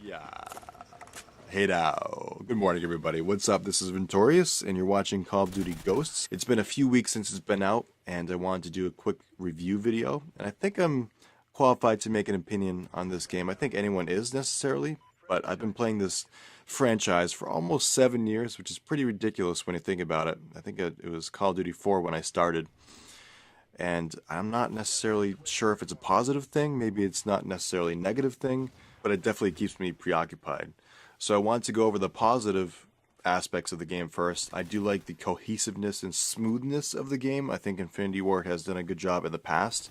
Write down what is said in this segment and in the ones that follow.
Yeah. Hey now. Good morning, everybody. What's up? This is Ventorius, and you're watching Call of Duty Ghosts. It's been a few weeks since it's been out, and I wanted to do a quick review video. And I think I'm qualified to make an opinion on this game. I think anyone is necessarily, but I've been playing this franchise for almost 7 years, which is pretty ridiculous when you think about it. I think it was Call of Duty 4 when I started. And I'm not necessarily sure if it's a positive thing. Maybe it's not necessarily a negative thing, but it definitely keeps me preoccupied. So I want to go over the positive aspects of the game first. I do like the cohesiveness and smoothness of the game. I think Infinity Ward has done a good job in the past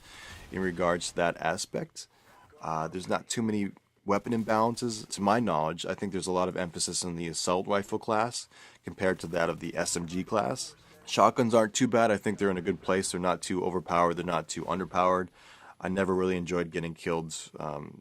in regards to that aspect. There's not too many weapon imbalances. To my knowledge, I think there's a lot of emphasis on the assault rifle class compared to that of the SMG class. Shotguns aren't too bad. I think they're in a good place. They're not too overpowered. They're not too underpowered. I never really enjoyed getting killed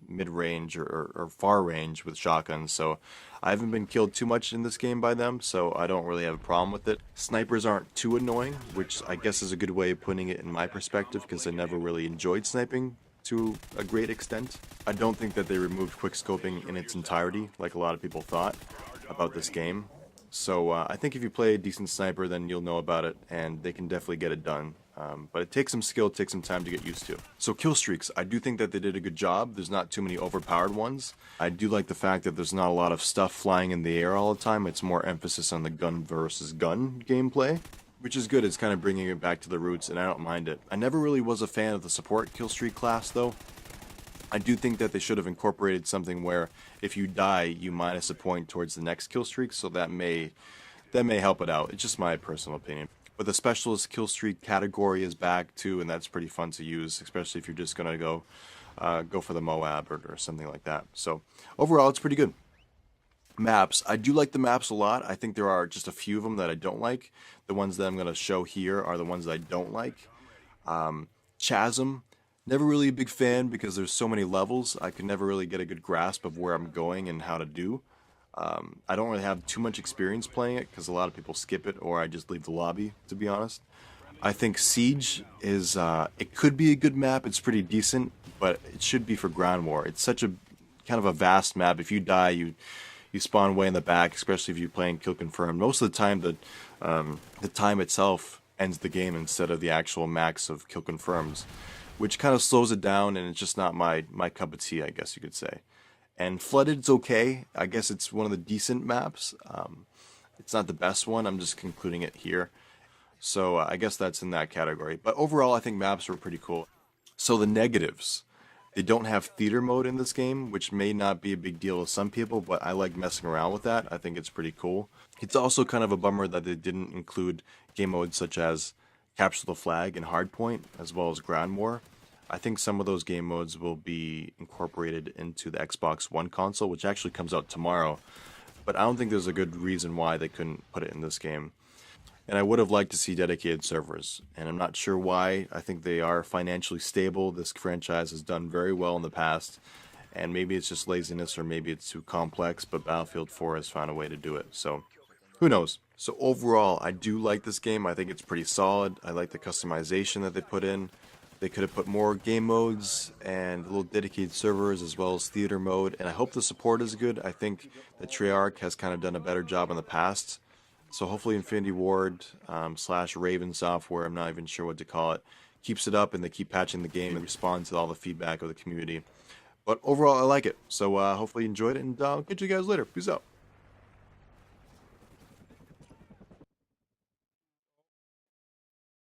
mid-range or far range with shotguns, so I haven't been killed too much in this game by them, so I don't really have a problem with it. Snipers aren't too annoying, which I guess is a good way of putting it in my perspective, because I never really enjoyed sniping to a great extent. I don't think that they removed quickscoping in its entirety, like a lot of people thought about this game. So I think if you play a decent sniper, then you'll know about it, and they can definitely get it done. But it takes some skill, it takes some time to get used to. So kill streaks, I do think that they did a good job. There's not too many overpowered ones. I do like the fact that there's not a lot of stuff flying in the air all the time. It's more emphasis on the gun versus gun gameplay, which is good. It's kind of bringing it back to the roots, and I don't mind it. I never really was a fan of the support kill streak class, though. I do think that they should have incorporated something where if you die, you minus a point towards the next kill streak, so that may help it out. It's just my personal opinion. But the specialist kill streak category is back too, and that's pretty fun to use, especially if you're just gonna go for the Moab or something like that. So overall, it's pretty good. Maps, I do like the maps a lot. I think there are just a few of them that I don't like. The ones that I'm gonna show here are the ones that I don't like. Chasm. Never really a big fan because there's so many levels. I could never really get a good grasp of where I'm going and how to do. I don't really have too much experience playing it because a lot of people skip it or I just leave the lobby, to be honest. I think Siege is, it could be a good map. It's pretty decent, but it should be for ground war. It's such a kind of a vast map. If you die, you spawn way in the back, especially if you're playing kill confirmed. Most of the time, the time itself ends the game instead of the actual max of kill confirms, which kind of slows it down, and it's just not my cup of tea, I guess you could say. And Flooded's okay. I guess it's one of the decent maps. It's not the best one. I'm just concluding it here. So I guess that's in that category. But overall, I think maps were pretty cool. So the negatives. They don't have theater mode in this game, which may not be a big deal to some people, but I like messing around with that. I think it's pretty cool. It's also kind of a bummer that they didn't include game modes such as Capture the Flag and Hardpoint, as well as Ground War. I think some of those game modes will be incorporated into the Xbox One console, which actually comes out tomorrow. But I don't think there's a good reason why they couldn't put it in this game. And I would have liked to see dedicated servers, and I'm not sure why. I think they are financially stable. This franchise has done very well in the past, and maybe it's just laziness or maybe it's too complex, but Battlefield 4 has found a way to do it. So who knows? So overall, I do like this game. I think it's pretty solid. I like the customization that they put in. They could have put more game modes and little dedicated servers as well as theater mode, and I hope the support is good. I think that Treyarch has kind of done a better job in the past. So hopefully Infinity Ward / Raven Software, I'm not even sure what to call it, keeps it up and they keep patching the game and respond to all the feedback of the community. But overall, I like it. So hopefully you enjoyed it, and I'll catch you guys later. Peace out.